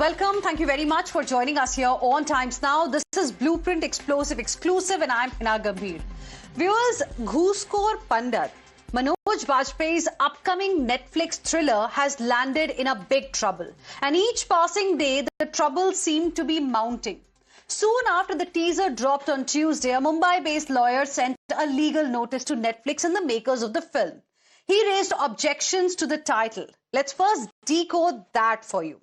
welcome. Thank you very much for joining us here on Times Now. This is Blueprint Explosive Exclusive and I'm Heena Gambhir. Viewers, Ghooskhor Pandat, Manoj Bajpayee's upcoming Netflix thriller has landed in a big trouble. And each passing day, the trouble seemed to be mounting. Soon after the teaser dropped on Tuesday, a Mumbai-based lawyer sent a legal notice to Netflix and the makers of the film. He raised objections to the title. Let's first decode that for you.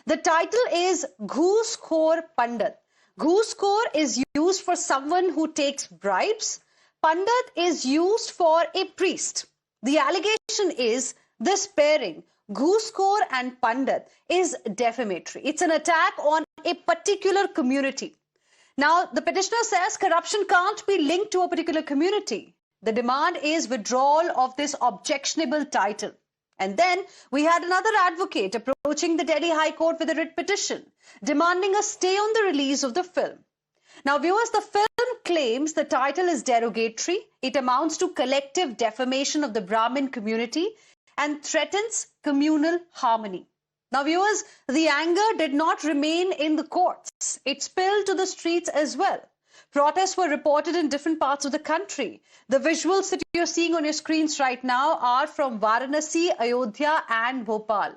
The title is Ghooskhor Pandat. Ghooskhor is used for someone who takes bribes. Pandit is used for a priest. The allegation is this pairing, Ghooskhor and Pandit, is defamatory. It's an attack on a particular community. Now, the petitioner says corruption can't be linked to a particular community. The demand is withdrawal of this objectionable title. And then we had another advocate approaching the Delhi High Court with a writ petition, demanding a stay on the release of the film. Now, viewers, the film claims the title is derogatory. It amounts to collective defamation of the Brahmin community and threatens communal harmony. Now, viewers, the anger did not remain in the courts. It spilled to the streets as well. Protests were reported in different parts of the country. The visuals that you're seeing on your screens right now are from Varanasi, Ayodhya and Bhopal.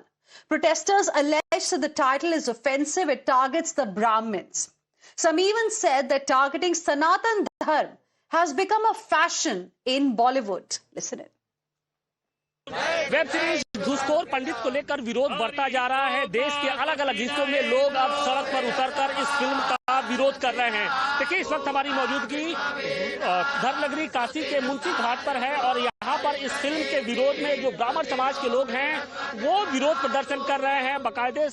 Protesters allege that the title is offensive. It targets the Brahmins. Some even said that targeting Sanatan Dharma has become a fashion in Bollywood. Listen in. Web series Ghooskhor Pandit को लेकर विरोध बढ़ता जा रहा है। देश के अलग अलग हिस्सों में लोग अब सड़क पर उतरकर इस फिल्म का विरोध कर रहे हैं। देखिए, इस वक्त हमारी मौजूदगी धर्मनगरी काशी के मुंशी घाट पर है और यहाँ पर इस फिल्म के विरोध में जो ब्राह्मण समाज के लोग हैं वो विरोध प्रदर्शन कर रहे हैं। बाकायदे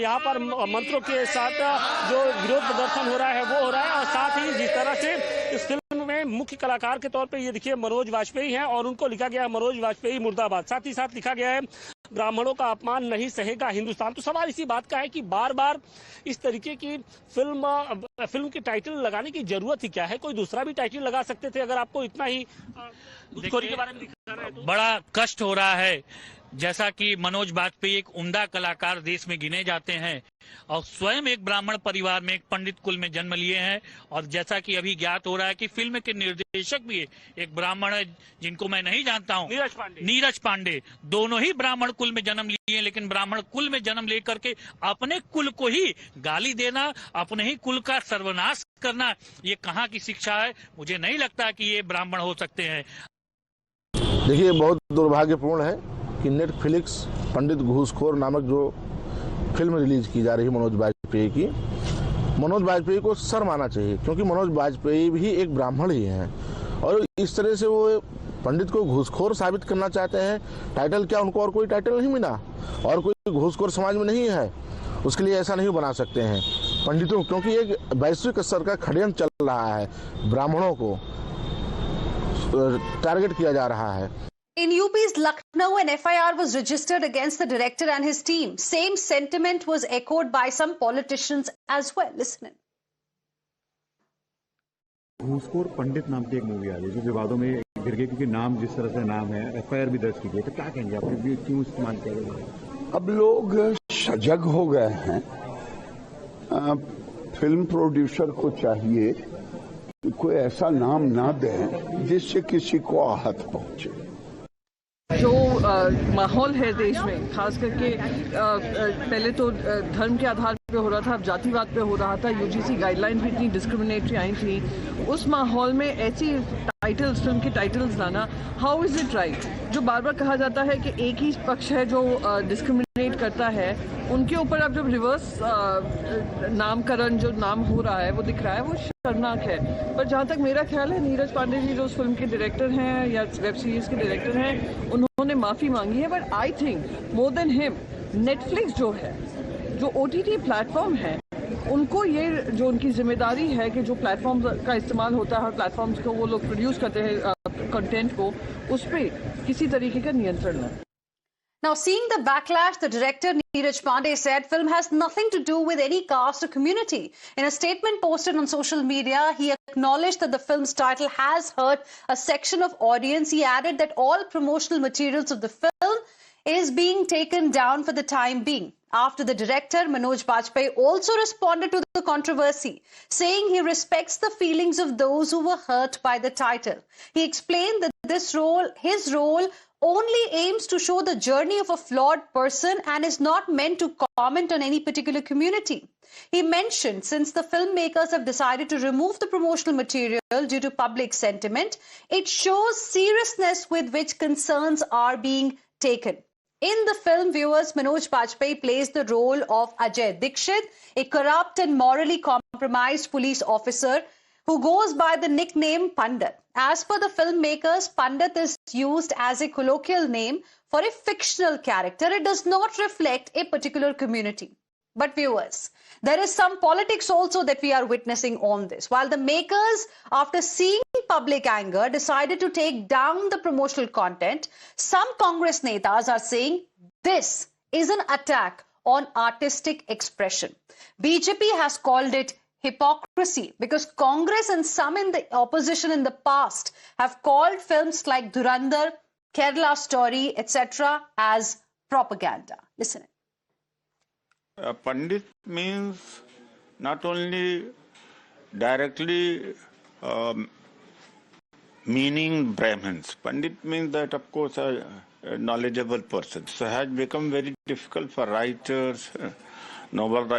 यहाँ पर मंत्रों के साथ जो विरोध प्रदर्शन हो रहा है वो हो रहा है और साथ ही जिस तरह से इस फिल्म में मुख्य कलाकार के तौर पे ये देखिए मनोज वाजपेयी हैं और उनको लिखा गया है मनोज वाजपेयी मुर्दाबाद। साथ ही साथ लिखा गया है ब्राह्मणों का अपमान नहीं सहेगा हिंदुस्तान। तो सवाल इसी बात का है कि बार बार इस तरीके की फिल्म की टाइटल लगाने की जरूरत ही क्या है? कोई दूसरा भी टाइटल लगा सकते थे अगर आपको इतना ही घूसखोरी के बारे में दिखाना है तो। बड़ा कष्ट हो रहा है, जैसा कि मनोज वाजपेयी एक उम्दा कलाकार देश में गिने जाते हैं और स्वयं एक ब्राह्मण परिवार में एक पंडित कुल में जन्म लिए हैं और जैसा कि अभी ज्ञात हो रहा है कि फिल्म के निर्देशक भी एक ब्राह्मण है जिनको मैं नहीं जानता हूं, नीरज पांडे। दोनों ही ब्राह्मण कुल में जन्म लिए हैं, लेकिन ब्राह्मण कुल में जन्म लेकर के अपने कुल को ही गाली देना, अपने ही कुल का सर्वनाश करना, ये कहाँ की शिक्षा है? मुझे नहीं लगता कि ये ब्राह्मण हो सकते हैं। देखिए, बहुत दुर्भाग्यपूर्ण है कि नेटफ्लिक्स पंडित घूसखोर नामक जो फिल्म रिलीज की जा रही है मनोज वाजपेयी की, मनोज वाजपेयी को शर्म आना चाहिए क्योंकि मनोज वाजपेयी भी एक ब्राह्मण ही हैं और इस तरह से वो पंडित को घूसखोर साबित करना चाहते हैं। टाइटल क्या, उनको और कोई टाइटल नहीं मिला और कोई घूसखोर समाज में नहीं है, उसके लिए ऐसा नहीं बना सकते हैं पंडितों, क्योंकि एक वैश्विक स्तर का षड्यंत्र चल रहा है, ब्राह्मणों को टारगेट किया जा रहा है। In UP's Lucknow, an FIR was registered against the director and his team. Same sentiment was echoed by some politicians as well. Listen in. घूसखोर पंडित नाम की एक मूवी आ रही है जो विवादों में गिर गई क्योंकि नाम जिस तरह से नाम है, FIR भी दर्ज की गई। तो क्या कहेंगे आप, क्यों इस्तेमाल किया गया? अब लोग सजग हो गए हैं। फिल्म प्रोड्यूसर को चाहिए कि कोई ऐसा नाम ना दे जिससे किसी को आहत पहुंचे। जो माहौल है देश में, खास करके पहले तो धर्म के आधार पे हो रहा था, अब जातिवाद पे हो रहा था, यूजीसी गाइडलाइंस भी इतनी डिस्क्रिमिनेटरी आई थी, उस माहौल में ऐसी टाइटल्स, फिल्म के टाइटल्स लाना, हाउ इज इट राइट? जो बार बार कहा जाता है कि एक ही पक्ष है जो डिस्क्रिमिनेट करता है, उनके ऊपर अब जब रिवर्स नामकरण जो नाम हो रहा है वो दिख रहा है, वो शर्मनाक है। पर जहाँ तक मेरा ख्याल है, नीरज पांडे जी जो उस फिल्म के डायरेक्टर हैं या वेब सीरीज के डायरेक्टर हैं, उन्होंने माफ़ी मांगी है। But I think more than him, Netflix जो है, जो OTT प्लेटफॉर्म है, उनको ये जो उनकी जिम्मेदारी है कि जो प्लेटफॉर्म का इस्तेमाल होता है, प्लेटफॉर्म्स को वो लोग प्रोड्यूस करते हैं कंटेंट को, उस पर किसी तरीके का नियंत्रण है। Now, seeing the backlash, the director Neeraj Pandey said film has nothing to do with any caste or community. In a statement posted on social media, he acknowledged that the film's title has hurt a section of audience. He added that all promotional materials of the film is being taken down for the time being. after the director, Manoj Bajpayee, also responded to the controversy, saying he respects the feelings of those who were hurt by the title. He explained that his role only aims to show the journey of a flawed person and is not meant to comment on any particular community. He mentioned since the filmmakers have decided to remove the promotional material due to public sentiment, it shows seriousness with which concerns are being taken. In the film, viewers, Manoj Bajpayee plays the role of Ajay Dikshit, a corrupt and morally compromised police officer who goes by the nickname Pandit. As per the filmmakers, Pandit is used as a colloquial name for a fictional character. It does not reflect a particular community. But viewers, there is some politics also that we are witnessing on this. While the makers, after seeing public anger, decided to take down the promotional content, some Congress netas are saying this is an attack on artistic expression. BJP has called it hypocrisy because Congress and some in the opposition in the past have called films like Dhurandhar, Kerala Story, etc. as propaganda. Listen. Pandit means not only directly meaning Brahmins. Pandit means that, of course, a knowledgeable person. So it has become very difficult for writers, novel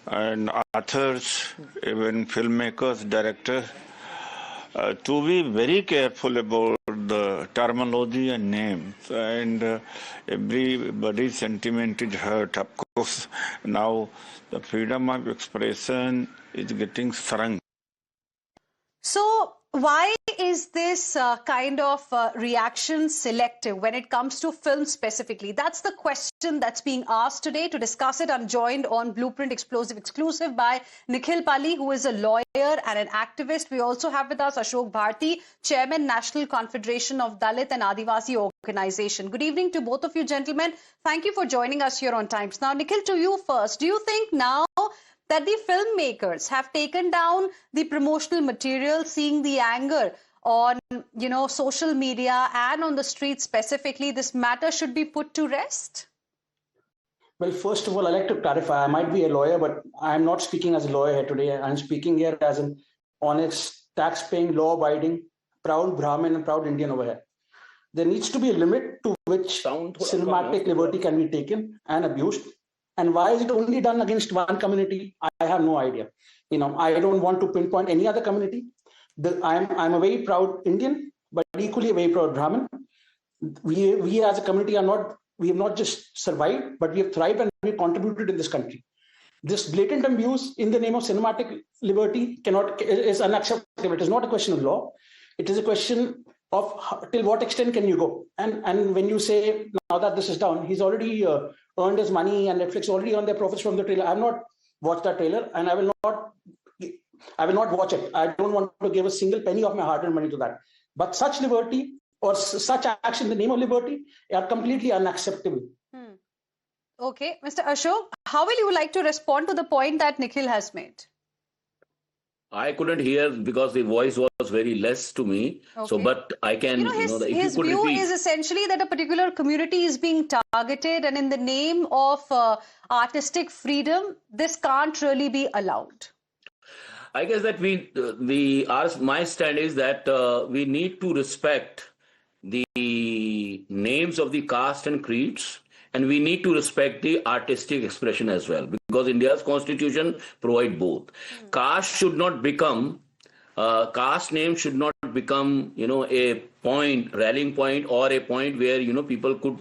and authors, even filmmakers, directors, to be very careful about the terminology and names, and everybody's sentiment is hurt. Of course, now the freedom of expression is getting shrunk. So why is this kind of reaction selective when it comes to film specifically? That's the question that's being asked today. To discuss it, I'm joined on Blueprint Explosive Exclusive by Nikhil Pali, who is a lawyer and an activist. We also have with us Ashok Bharti, Chairman, National Confederation of Dalit and Adivasi Organization. Good evening to both of you, gentlemen. Thank you for joining us here on Times Now. Nikhil, to you first. Do you think now that the filmmakers have taken down the promotional material, seeing the anger on, social media and on the streets specifically, this matter should be put to rest? Well, first of all, I'd like to clarify, I might be a lawyer, but I'm not speaking as a lawyer here today. I'm speaking here as an honest, tax-paying, law-abiding, proud Brahmin and proud Indian over here. There needs to be a limit to which cinematic liberty can be taken and abused. And why is it only done against one community? I have no idea. I don't want to pinpoint any other community. I'm a very proud Indian, but equally a very proud Brahmin. We as a community we have not just survived, but we have thrived and we have contributed in this country. This blatant abuse in the name of cinematic liberty is unacceptable. It is not a question of law. It is a question of till what extent can you go? And when you say now that this is down, he's already earned his money and Netflix already earned their profits from the trailer. I have not watched that trailer and I will not watch it. I don't want to give a single penny of my hard-earned money to that. But such liberty or such action in the name of liberty are completely unacceptable. Okay, Mr. Ashok, how will you like to respond to the point that Nikhil has made? I couldn't hear because the voice was very less to me. Okay. So, but I can, his view is essentially that a particular community is being targeted, and in the name of artistic freedom, this can't really be allowed. I guess that my stand is that we need to respect the names of the caste and creeds, and we need to respect the artistic expression as well, because India's constitution provides both. Caste should not become, caste name should not become, a rallying point or a point where, people could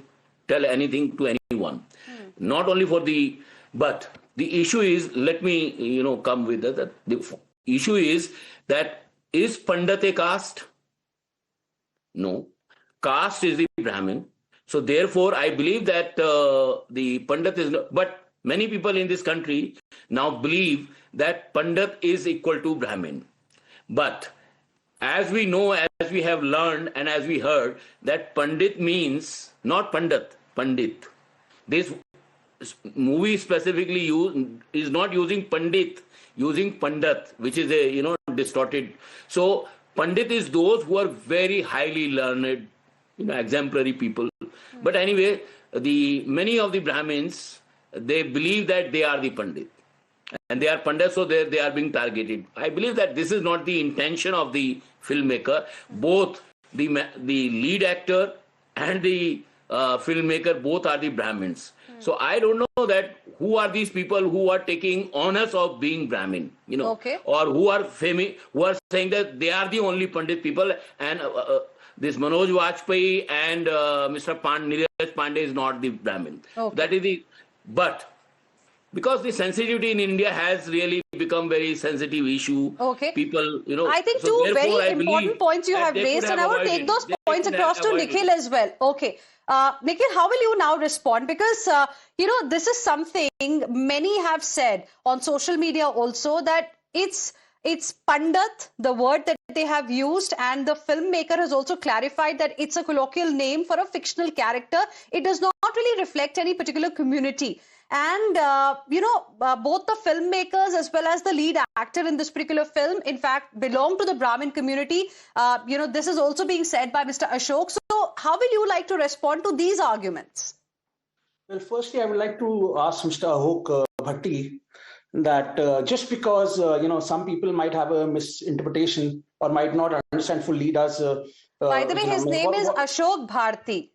tell anything to anyone. Not only for but the issue is, let me, come with that. The issue is that, is Pandit a caste? No. Caste is the Brahmin. So therefore, I believe that the Pandit is not, but many people in this country now believe that Pandit is equal to Brahmin. But as we know, as we have learned and as we heard, that Pandit means not Pandit, Pandit. This movie specifically is not using Pandit, using Pandit, which is a, distorted. So Pandit is those who are very highly learned, exemplary people. But anyway, many of the Brahmins, they believe that they are the Pandit. And they are Pandit, so they are being targeted. I believe that this is not the intention of the filmmaker. Both the lead actor and the filmmaker, both are the Brahmins. So I don't know that who are these people who are taking honors of being Brahmin, or who are saying that they are the only Pandit people, and this Manoj Vajpayee and Mr. Neeraj Pandey is not the Brahmin. That is but because the sensitivity in India has really become very sensitive issue. People, I think so two very important points you have raised, and I will take those points across to Nikhil as well. Nikhil, how will you now respond? Because, this is something many have said on social media also, that it's Pandat, the word that they have used, and the filmmaker has also clarified that it's a colloquial name for a fictional character. It does not really reflect any particular community. And, both the filmmakers as well as the lead actor in this particular film, in fact, belong to the Brahmin community. This is also being said by Mr. Ashok. So how will you like to respond to these arguments? Well, firstly, I would like to ask Mr. Ashok Bhatti that just because, some people might have a misinterpretation or might not understand fully does... By the way, his name is Ashok Bharti.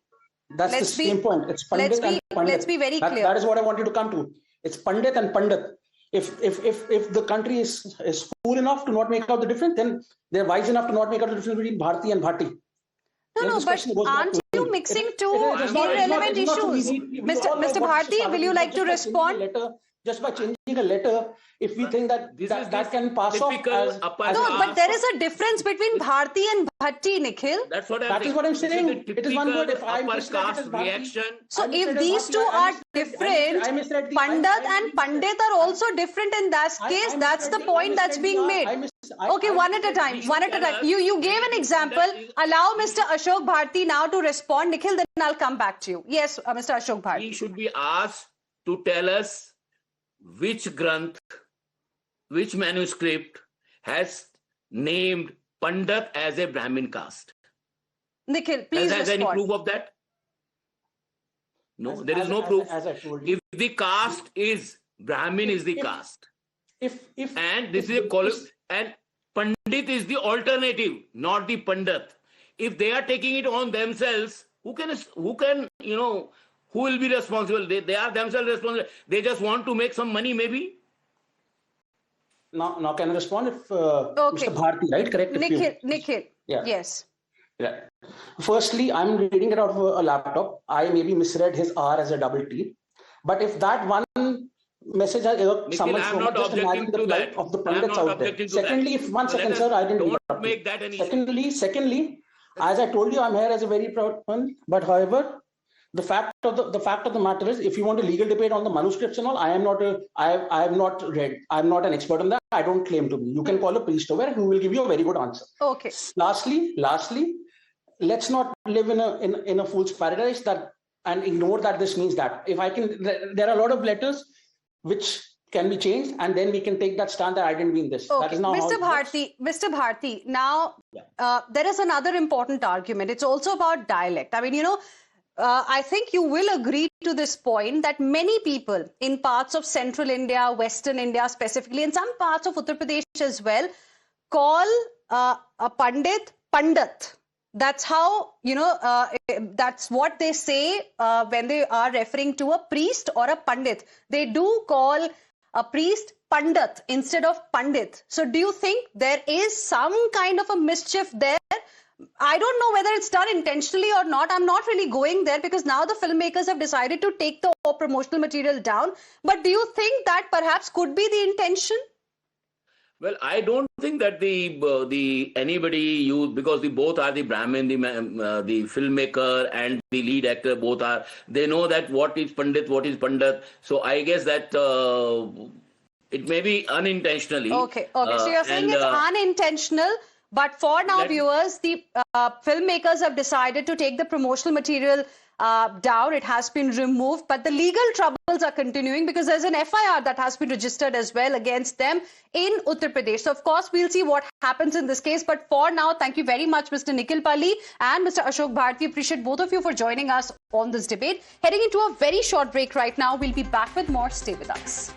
That's the same point. It's Pandit and Pandit. Let's be very clear. That is what I wanted to come to. It's Pandit and Pandit. If the country is fool enough to not make out the difference, then they're wise enough to not make out the difference between Bharti and Bhati. No, but aren't you mixing two irrelevant issues? Mr. Bharti, will you like to respond? Just by changing a letter, if we think that that can pass off as... No, but there is a difference between Bharti and Bhatti, Nikhil. That is what I'm saying. It is one word. If I reaction. So if these two are different, Pandat and Pandit are also different in that case. That's the point that's being made. Okay, one at a time. You gave an example. Allow Mr. Ashok Bharti now to respond. Nikhil, then I'll come back to you. Yes, Mr. Ashok Bharti. He should be asked to tell us which Granth, which manuscript has named Pandit as a Brahmin caste. Nikhil, please has any proof of that? No, there is no proof. As I told you. If the caste is Brahmin, is the caste. And this is a column, and Pandit is the alternative, not the Pandit. If they are taking it on themselves, who will be responsible? They are themselves responsible. They just want to make some money, maybe. Now can I respond? If Mr. Bharti, right? Correct. Nikhil. Yeah. Yes. Yeah. Firstly, I'm reading it out of a laptop. I maybe misread his R as a double T. But if that one message has someone just imagine the plight of the Pandits out there. Secondly, if 1 second, sir, I didn't make that any. Secondly, as I told you, I'm here as a very proud one. But however, the fact of the matter is, if you want a legal debate on the manuscripts and all, I have not read. I'm not an expert on that. I don't claim to be. You can call a priest over who will give you a very good answer. Okay. Lastly, let's not live in a fool's paradise and ignore that this means that. If I can, there are a lot of letters which can be changed, and then we can take that stand that I didn't mean this. Okay. That is now Mr. Bharti, now there is another important argument. It's also about dialect. I mean, I think you will agree to this point that many people in parts of central India, western India specifically, and some parts of Uttar Pradesh as well, call a Pandit Pandat. That's how, that's what they say when they are referring to a priest or a Pandit. They do call a priest Pandat instead of Pandit. So do you think there is some kind of a mischief there? I don't know whether it's done intentionally or not. I'm not really going there because now the filmmakers have decided to take the promotional material down. But do you think that perhaps could be the intention? Well, I don't think that because both are the Brahmin, the filmmaker and the lead actor, both are. They know that what is Pandit, what is Pandat. So I guess that it may be unintentionally. Okay. So you're saying it's unintentional. But for now, viewers, the filmmakers have decided to take the promotional material down. It has been removed, but the legal troubles are continuing because there's an FIR that has been registered as well against them in Uttar Pradesh. So, of course, we'll see what happens in this case. But for now, thank you very much, Mr. Nikhil Palli and Mr. Ashok Bharti. Appreciate both of you for joining us on this debate. Heading into a very short break right now. We'll be back with more. Stay with us.